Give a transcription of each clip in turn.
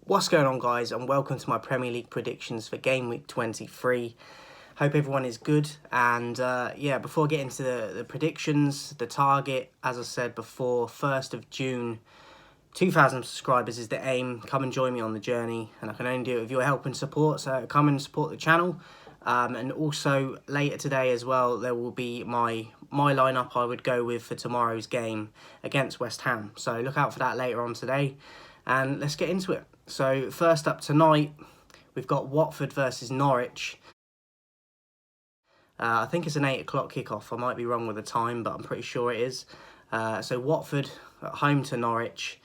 What's going on, guys, and welcome to my Premier League predictions for game week 23. Hope everyone is good, and before I get into the predictions, the target, as I said before, 1st of June, 2,000 subscribers is the aim. Come and join me on the journey, and I can only do it with your help and support, so come and support the channel. And also, later today as well, there will be my lineup I would go with for tomorrow's game against West Ham. So look out for that later on today, and let's get into it. So first up tonight, we've got Watford versus Norwich. I think it's an 8 o'clock kickoff. I might be wrong with the time, but I'm pretty sure it is. So Watford at home to Norwich.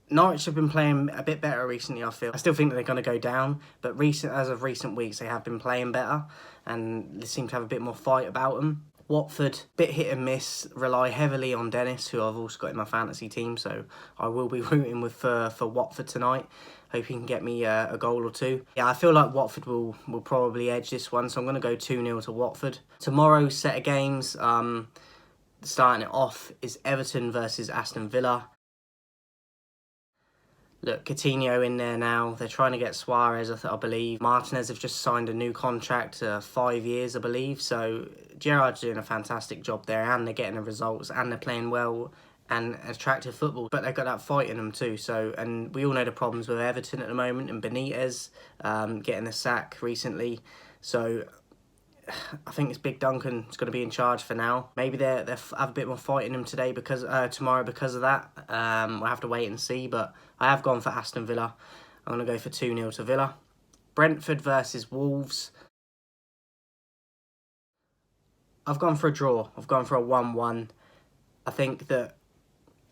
Norwich have been playing a bit better recently, I feel. I still think that they're going to go down, but as of recent weeks, they have been playing better, and they seem to have a bit more fight about them. Watford, bit hit and miss, rely heavily on Dennis, who I've also got in my fantasy team, so I will be rooting for Watford tonight. Hope he can get me a goal or two. Yeah, I feel like Watford will probably edge this one, so I'm going to go 2-0 to Watford. Tomorrow's set of games, starting it off, is Everton versus Aston Villa. Look, Coutinho in there now. They're trying to get Suarez, I believe. Martinez have just signed a new contract, 5 years, I believe. So Gerrard's doing a fantastic job there, and they're getting the results, and they're playing well and attractive football. But they've got that fight in them too. So, and we all know the problems with Everton at the moment, and Benitez getting the sack recently. So I think it's Big Duncan's going to be in charge for now. Maybe they have a bit more fight in them today tomorrow because of that. We'll have to wait and see, but I have gone for Aston Villa. I'm going to go for 2-0 to Villa. Brentford versus Wolves. I've gone for a draw. I've gone for a 1-1. I think that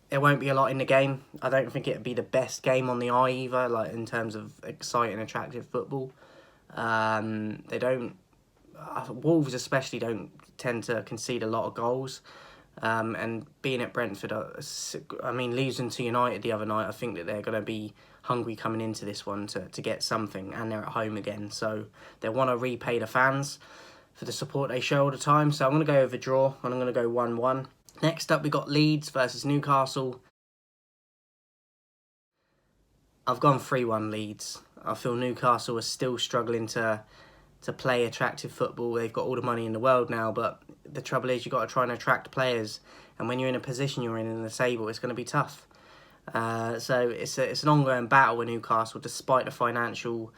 there won't be a lot in the game. I don't think it'd be the best game on the eye either, like in terms of exciting, attractive football. Wolves especially don't tend to concede a lot of goals. And being at Brentford, losing to United the other night, I think that they're going to be hungry coming into this one to get something, and they're at home again. So they want to repay the fans for the support they show all the time. So I'm going to go with a draw, and I'm going to go 1-1. Next up, we got Leeds versus Newcastle. I've gone 3-1 Leeds. I feel Newcastle are still struggling to play attractive football. They've got all the money in the world now, but the trouble is you've got to try and attract players, and when you're in a position you're in the table, it's going to be tough. So it's an ongoing battle with Newcastle, despite the financial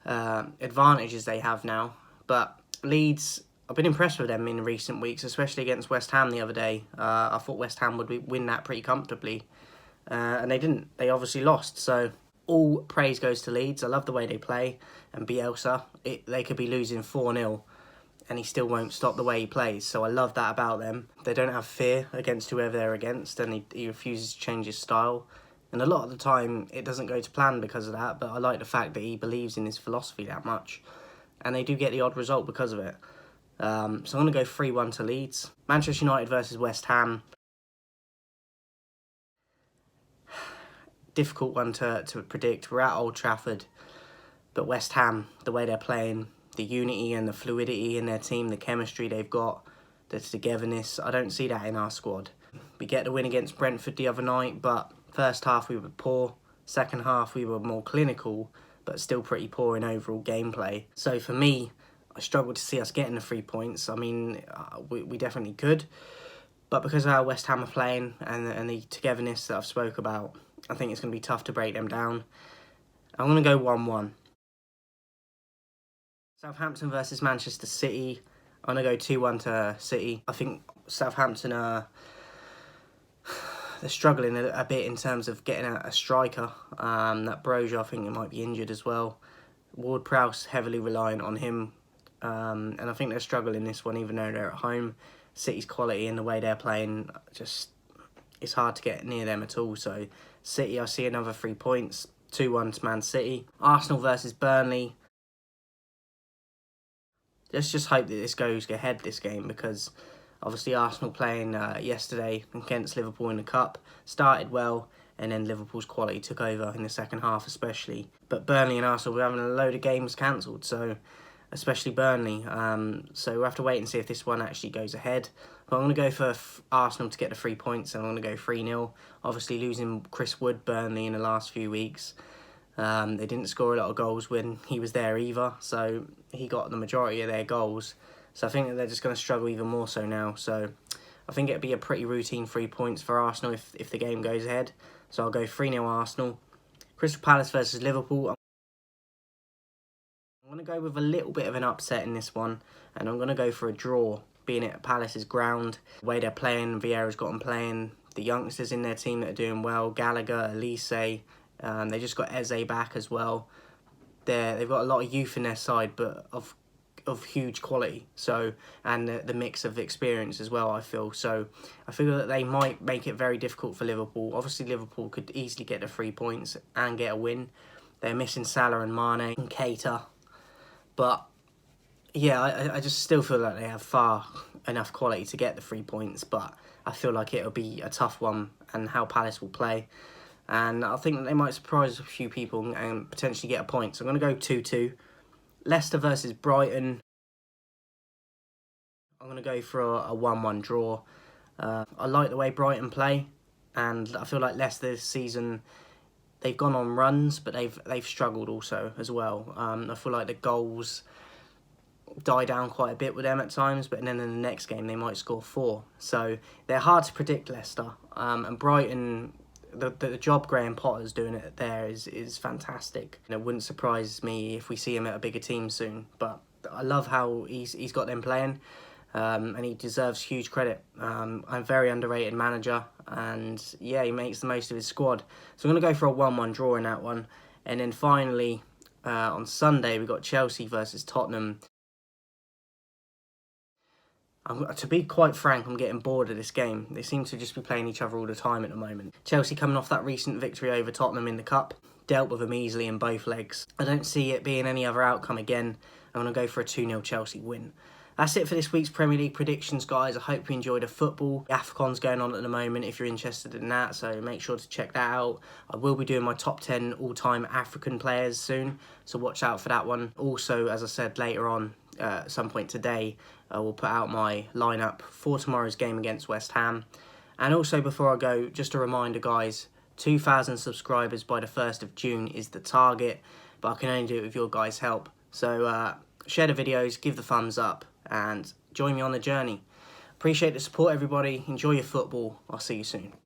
advantages they have now. But Leeds, I've been impressed with them in recent weeks, especially against West Ham the other day. I thought West Ham would win that pretty comfortably, and they didn't. They obviously lost, so all praise goes to Leeds. I love the way they play, and Bielsa, they could be losing 4-0 and he still won't stop the way he plays. So I love that about them. They don't have fear against whoever they're against, and he refuses to change his style. And a lot of the time it doesn't go to plan because of that, but I like the fact that he believes in his philosophy that much, and they do get the odd result because of it. So I'm going to go 3-1 to Leeds. Manchester United versus West Ham. Difficult one to predict. We're at Old Trafford, but West Ham, the way they're playing, the unity and the fluidity in their team, the chemistry they've got, the togetherness, I don't see that in our squad. We get the win against Brentford the other night, but first half we were poor. Second half we were more clinical, but still pretty poor in overall gameplay. So for me, I struggle to see us getting the 3 points. I mean, we definitely could, but because of how West Ham are playing and the togetherness that I've spoke about, I think it's going to be tough to break them down. I'm going to go 1-1. Southampton versus Manchester City. I'm going to go 2-1 to City. I think Southampton they're struggling a bit in terms of getting a striker. That Broja, I think, it might be injured as well. Ward-Prowse heavily reliant on him. And I think they're struggling this one, even though they're at home. City's quality and the way they're playing, it's hard to get near them at all. So City, I see another 3 points. 2-1 to Man City. Arsenal versus Burnley. Let's just hope that this goes ahead, this game, because obviously Arsenal playing yesterday against Liverpool in the Cup started well, and then Liverpool's quality took over in the second half especially. But Burnley and Arsenal were having a load of games cancelled, so especially Burnley. So we'll have to wait and see if this one actually goes ahead. But I'm going to go for Arsenal to get the 3 points, and I'm going to go 3-0. Obviously losing Chris Wood, Burnley, in the last few weeks. They didn't score a lot of goals when he was there either, so he got the majority of their goals. So I think that they're just going to struggle even more so now. So I think it'd be a pretty routine 3 points for Arsenal if the game goes ahead. So I'll go 3-0 Arsenal. Crystal Palace versus Liverpool. I'm going to go with a little bit of an upset in this one, and I'm going to go for a draw, being it Palace's ground. The way they're playing, Vieira's got them playing. The youngsters in their team that are doing well, Gallagher, Elise, they just got Eze back as well. They've got a lot of youth in their side, but of huge quality. So, and the mix of experience as well, I feel. So I feel that they might make it very difficult for Liverpool. Obviously, Liverpool could easily get the 3 points and get a win. They're missing Salah and Mane and Keita. But yeah, I just still feel like they have far enough quality to get the 3 points, but I feel like it'll be a tough one and how Palace will play. And I think that they might surprise a few people and potentially get a point. So I'm going to go 2-2. Leicester versus Brighton. I'm going to go for a 1-1 draw. I like the way Brighton play, and I feel like Leicester this season, they've gone on runs, but they've struggled also as well. I feel like the goals die down quite a bit with them at times, but then in the next game they might score 4. So they're hard to predict, Leicester. And Brighton, the job Graham Potter's doing it there is fantastic. And it wouldn't surprise me if we see him at a bigger team soon. But I love how he's got them playing, and he deserves huge credit. I'm a very underrated manager, and yeah, he makes the most of his squad. So I'm going to go for a 1-1 draw in that one. And then finally, on Sunday, we've got Chelsea versus Tottenham. To be quite frank, I'm getting bored of this game. They seem to just be playing each other all the time at the moment. Chelsea coming off that recent victory over Tottenham in the Cup, dealt with them easily in both legs. I don't see it being any other outcome again. I'm going to go for a 2-0 Chelsea win. That's it for this week's Premier League predictions, guys. I hope you enjoyed the football. The AFCON's going on at the moment if you're interested in that, so make sure to check that out. I will be doing my top 10 all-time African players soon, so watch out for that one. Also, as I said, later on, at some point today, I will put out my lineup for tomorrow's game against West Ham. And also, before I go, just a reminder, guys, 2,000 subscribers by the 1st of June is the target, but I can only do it with your guys' help. So share the videos, give the thumbs up, and join me on the journey. Appreciate the support, everybody. Enjoy your football. I'll see you soon.